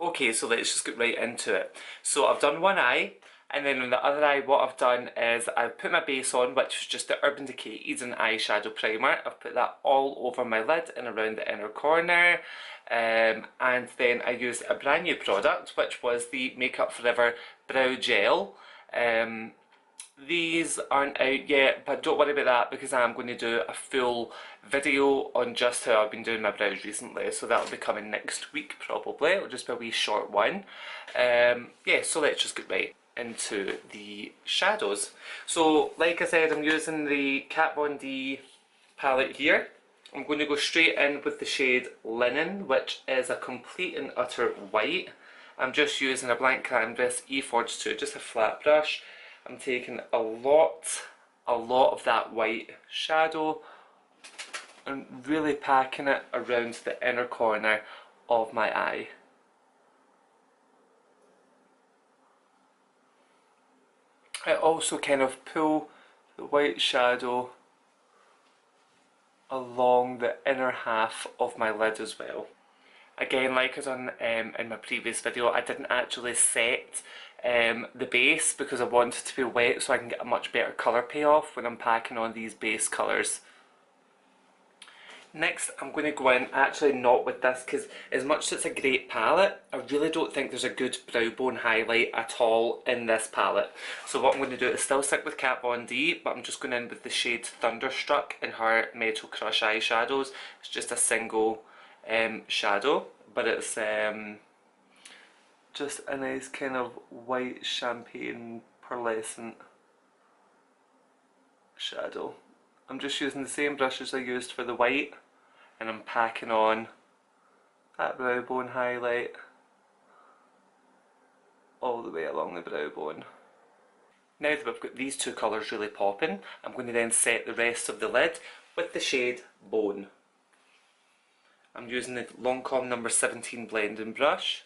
Okay, so let's just get right into it. So I've done one eye, and then on the other eye what I've done is I've put my base on, which was just the Urban Decay Eden Eyeshadow Primer. I've put that all over my lid and around the inner corner. And then I used a brand new product, which was the Makeup Forever Brow Gel. These aren't out yet, but don't worry about that because I'm going to do a full video on just how I've been doing my brows recently, so that'll be coming next week probably. It'll just be a wee short one. Yeah, so let's just get right into the shadows. So like I said, I'm using the Kat Von D palette here. I'm going to go straight in with the shade Linen, which is a complete and utter white. I'm just using a blank canvas E42, just a flat brush. I'm taking a lot of that white shadow and really packing it around the inner corner of my eye. I also kind of pull the white shadow along the inner half of my lid as well. Again, like I done in my previous video, I didn't actually set the base because I want it to be wet so I can get a much better colour payoff when I'm packing on these base colours. Next, I'm going to go in, actually not with this, because as much as it's a great palette, I really don't think there's a good brow bone highlight at all in this palette. So what I'm going to do is still stick with Kat Von D, but I'm just going in with the shade Thunderstruck in her Metal Crush eyeshadows. It's just a single shadow, but it's just a nice kind of white champagne pearlescent shadow. I'm just using the same brushes I used for the white, and I'm packing on that brow bone highlight all the way along the brow bone. Now that we've got these two colours really popping, I'm going to then set the rest of the lid with the shade Bone. I'm using the Lancome number 17 blending brush,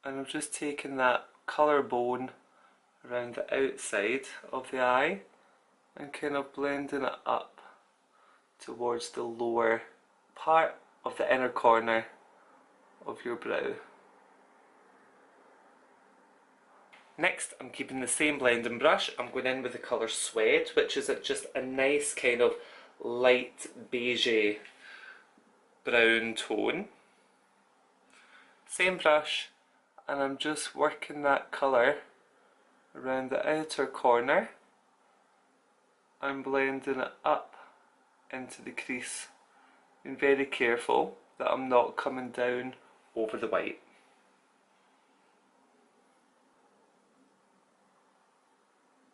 and I'm just taking that colour bone around the outside of the eye and kind of blending it up towards the lower part of the inner corner of your brow. Next, I'm keeping the same blending brush. I'm going in with the colour Suede, which is just a nice kind of light beigey brown tone. Same brush, and I'm just working that colour around the outer corner and blending it up into the crease. Being very careful that I'm not coming down over the white.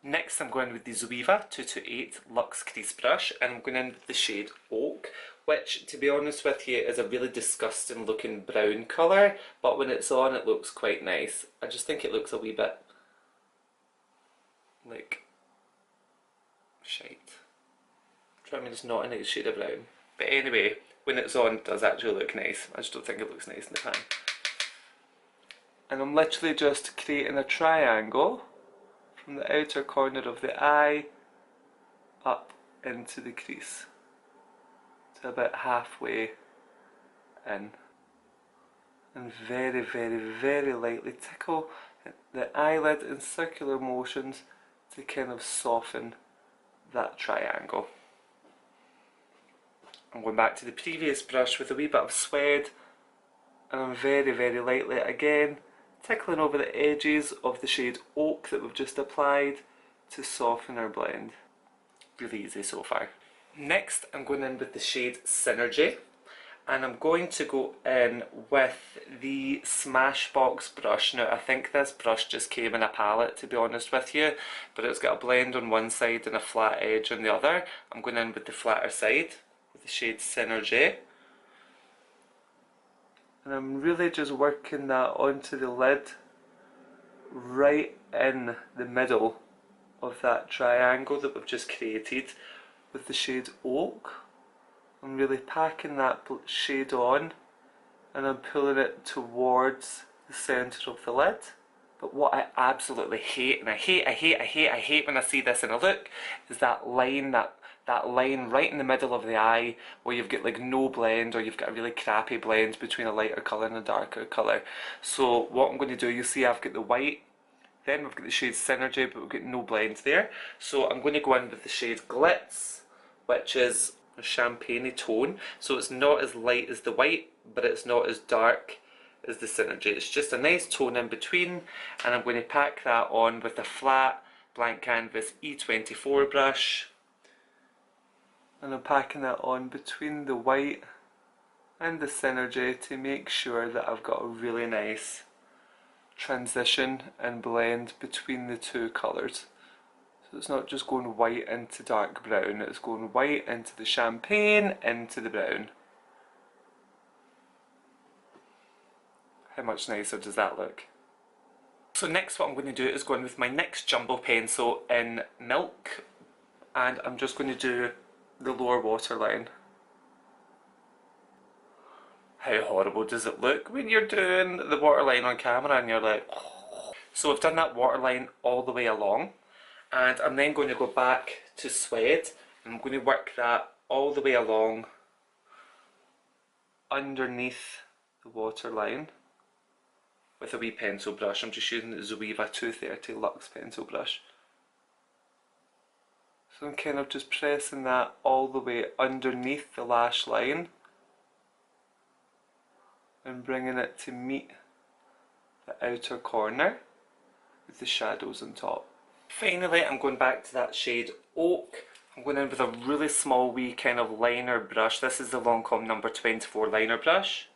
Next, I'm going with the Zoeva 228 Luxe Crease Brush, and I'm going in with the shade Oak, which, to be honest with you, is a really disgusting looking brown colour, but when it's on it looks quite nice. I just think it looks a wee bit like shite. Try me just not a nice shade of brown. But anyway, when it's on it does actually look nice. I just don't think it looks nice in the pan. And I'm literally just creating a triangle from the outer corner of the eye up into the crease to about halfway in, and very, very, very lightly tickle the eyelid in circular motions to kind of soften that triangle. I'm going back to the previous brush with a wee bit of Suede, and I'm very, very lightly again tickling over the edges of the shade Oak that we've just applied to soften our blend. Really easy so far. Next, I'm going in with the shade Synergy, and I'm going to go in with the Smashbox brush. Now, I think this brush just came in a palette, to be honest with you, but it's got a blend on one side and a flat edge on the other. I'm going in with the flatter side with the shade Synergy. And I'm really just working that onto the lid, right in the middle of that triangle that we've just created with the shade Oak. I'm really packing that shade on, and I'm pulling it towards the centre of the lid. But what I absolutely hate, and I hate when I see this in a look, is that line, that that line right in the middle of the eye where you've got like no blend, or you've got a really crappy blend between a lighter colour and a darker colour. So what I'm going to do, you see I've got the white, then we've got the shade Synergy, but we've got no blend there. So I'm going to go in with the shade Glitz, which is a champagne tone. So it's not as light as the white, but it's not as dark as the Synergy. It's just a nice tone in between, and I'm going to pack that on with a flat blank canvas E24 brush. And I'm packing that on between the white and the Synergy to make sure that I've got a really nice transition and blend between the two colours. So it's not just going white into dark brown, it's going white into the champagne into the brown. How much nicer does that look? So next what I'm going to do is go in with my NYX Jumbo pencil in Milk, and I'm just going to do the lower waterline. How horrible does it look when you're doing the waterline on camera and you're like, oh. So I've done that waterline all the way along, and I'm then going to go back to Suede, and I'm going to work that all the way along underneath the waterline with a wee pencil brush. I'm just using the Zoeva 230 Luxe pencil brush. So I'm kind of just pressing that all the way underneath the lash line and bringing it to meet the outer corner with the shadows on top. Finally, I'm going back to that shade Oak. I'm going in with a really small wee kind of liner brush. This is the Lancome number 24 liner brush.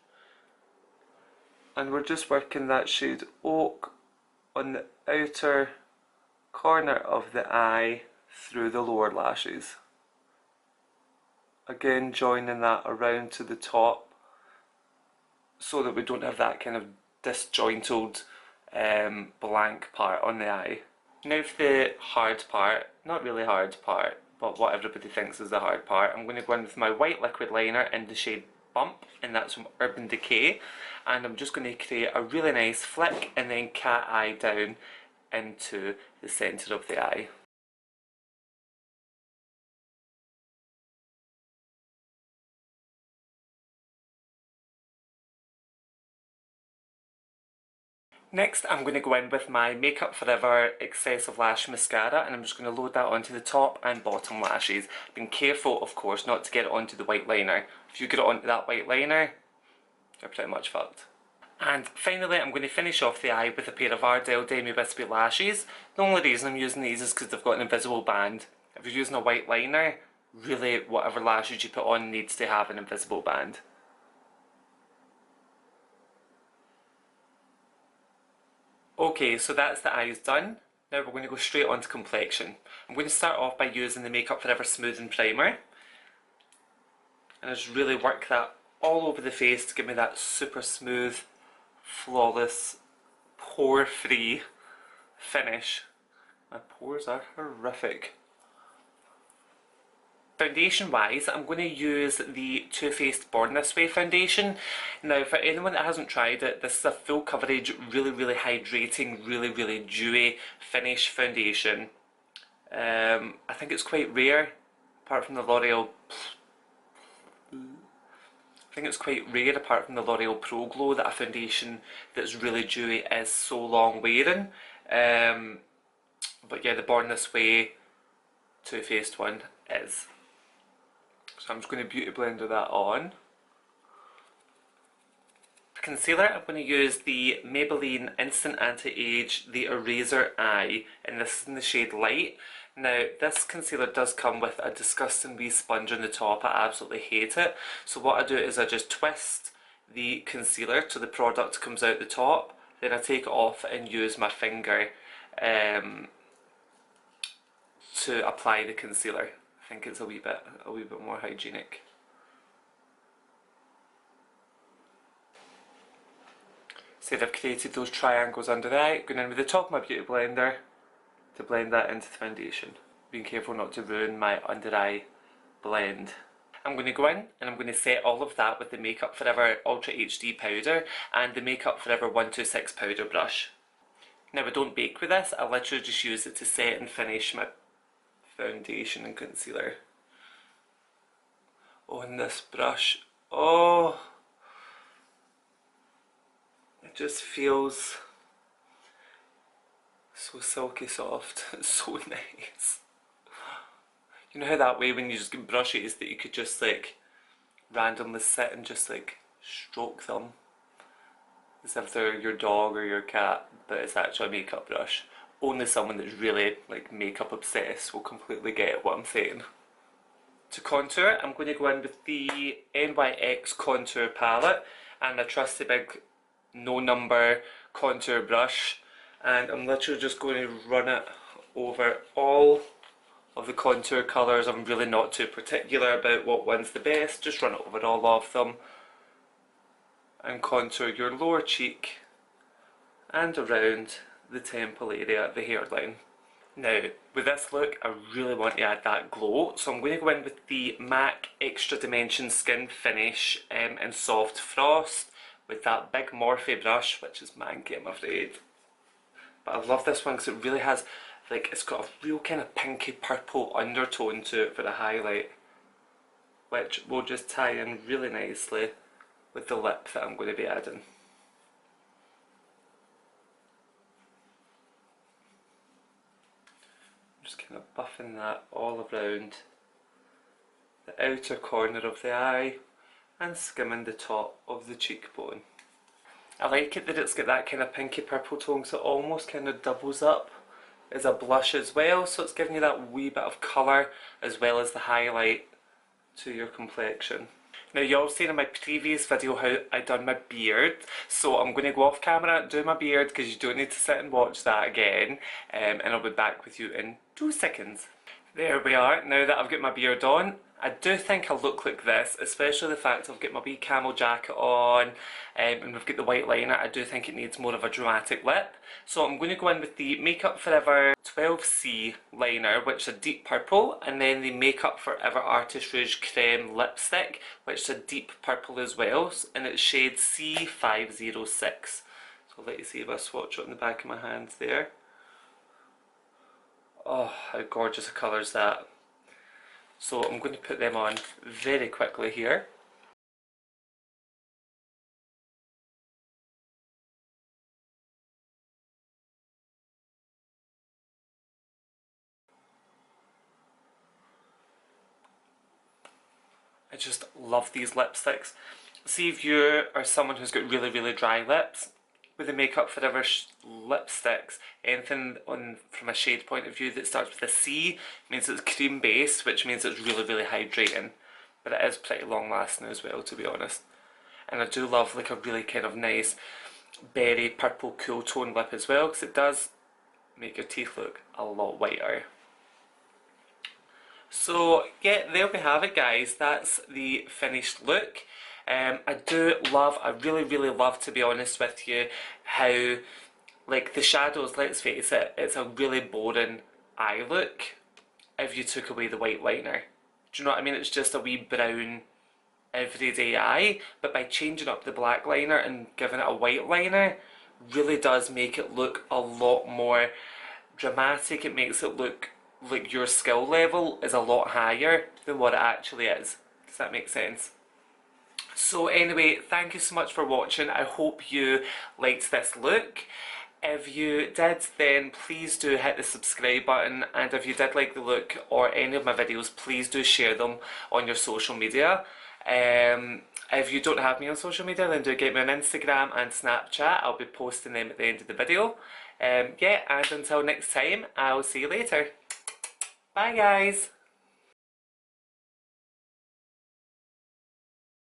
And we're just working that shade Oak on the outer corner of the eye through the lower lashes. Again, joining that around to the top so that we don't have that kind of disjointed blank part on the eye. Now for the hard part, not really hard part, but what everybody thinks is the hard part, I'm going to go in with my white liquid liner in the shade Bump, and that's from Urban Decay, and I'm just going to create a really nice flick and then cat eye down into the centre of the eye. Next I'm going to go in with my Makeup Forever Excessive Lash Mascara, and I'm just going to load that onto the top and bottom lashes. Being careful, of course, not to get it onto the white liner. If you get it onto that white liner, you're pretty much fucked. And finally I'm going to finish off the eye with a pair of Ardell Demi Wispy lashes. The only reason I'm using these is because they've got an invisible band. If you're using a white liner, really whatever lashes you put on needs to have an invisible band. Okay, so that's the eyes done. Now we're going to go straight on to complexion. I'm going to start off by using the Makeup Forever Smoothing Primer. And I just really work that all over the face to give me that super smooth, flawless, pore-free finish. My pores are horrific. Foundation wise, I'm going to use the Too Faced Born This Way foundation. Now for anyone that hasn't tried it, this is a full coverage, really hydrating, really dewy finish foundation. I think it's quite rare, apart from the L'Oreal. I think it's quite rare, apart from the L'Oreal Pro Glow, that a foundation that's really dewy is so long wearing. But yeah, the Born This Way Too Faced one is. So I'm just going to beauty blender that on. For concealer, I'm going to use the Maybelline Instant Anti-Age The Eraser Eye, and this is in the shade Light. Now, this concealer does come with a disgusting wee sponge on the top. I absolutely hate it. So what I do is I just twist the concealer till the product comes out the top, then I take it off and use my finger to apply the concealer. I think it's a wee bit more hygienic. So I've created those triangles under the eye, going in with the top of my beauty blender to blend that into the foundation. Being careful not to ruin my under eye blend. I'm going to go in and I'm going to set all of that with the Makeup Forever Ultra HD powder and the Makeup Forever 126 powder brush. Now I don't bake with this, I literally just use it to set and finish my foundation and concealer. on this brush. Oh, it just feels so silky soft. It's so nice. You know how that way when you just get brushes that you could just like randomly sit and just like stroke them as if they're your dog or your cat, but it's actually a makeup brush. Only someone that's really like makeup obsessed will completely get what I'm saying. To contour, I'm going to go in with the NYX contour palette and a trusty big no number contour brush, and I'm literally just going to run it over all of the contour colours. I'm really not too particular about what one's the best, just run it over all of them and contour your lower cheek and around the temple area, the hairline. Now, with this look, I really want to add that glow, so I'm going to go in with the MAC Extra Dimension Skin Finish in Soft Frost with that big Morphe brush, which is manky, I'm afraid. But I love this one because it really has, like, it's got a real kind of pinky purple undertone to it for the highlight, which will just tie in really nicely with the lip that I'm going to be adding. Just kind of buffing that all around the outer corner of the eye and skimming the top of the cheekbone. I like it that it's got that kind of pinky purple tone, so it almost kind of doubles up as a blush as well, so it's giving you that wee bit of colour as well as the highlight to your complexion. Now, you all seen in my previous video how I done my beard, so I'm going to go off camera and do my beard because you don't need to sit and watch that again, and I'll be back with you in 2 seconds. There we are. Now that I've got my beard on, I do think I look like this, especially the fact I've got my wee camel jacket on, and we've got the white liner. I do think it needs more of a dramatic lip. So I'm going to go in with the Makeup Forever 12C liner, which is a deep purple, and then the Makeup Forever Artist Rouge Creme lipstick, which is a deep purple as well, and it's shade C506. So I'll let you see if I swatch it on the back of my hands there. Oh, how gorgeous a colour is that. So I'm going to put them on very quickly here. I just love these lipsticks. See if you are someone who's got really dry lips, with the Makeup Forever lipsticks, anything on from a shade point of view that starts with a C means it's cream based, which means it's really hydrating, but it is pretty long lasting as well, to be honest. And I do love like a really kind of nice berry purple cool tone lip as well, because it does make your teeth look a lot whiter. So yeah, there we have it guys, that's the finished look. I really love, to be honest with you, how like the shadows, let's face it, it's a really boring eye look if you took away the white liner. Do you know what I mean? It's just a wee brown everyday eye, but by changing up the black liner and giving it a white liner really does make it look a lot more dramatic. It makes it look like your skill level is a lot higher than what it actually is. Does that make sense? So anyway, thank you so much for watching. I hope you liked this look. If you did, then please do hit the subscribe button, and if you did like the look or any of my videos, please do share them on your social media. If you don't have me on social media, then do get me on Instagram and Snapchat. I'll be posting them at the end of the video. Yeah, and until next time, I'll see you later. Bye guys!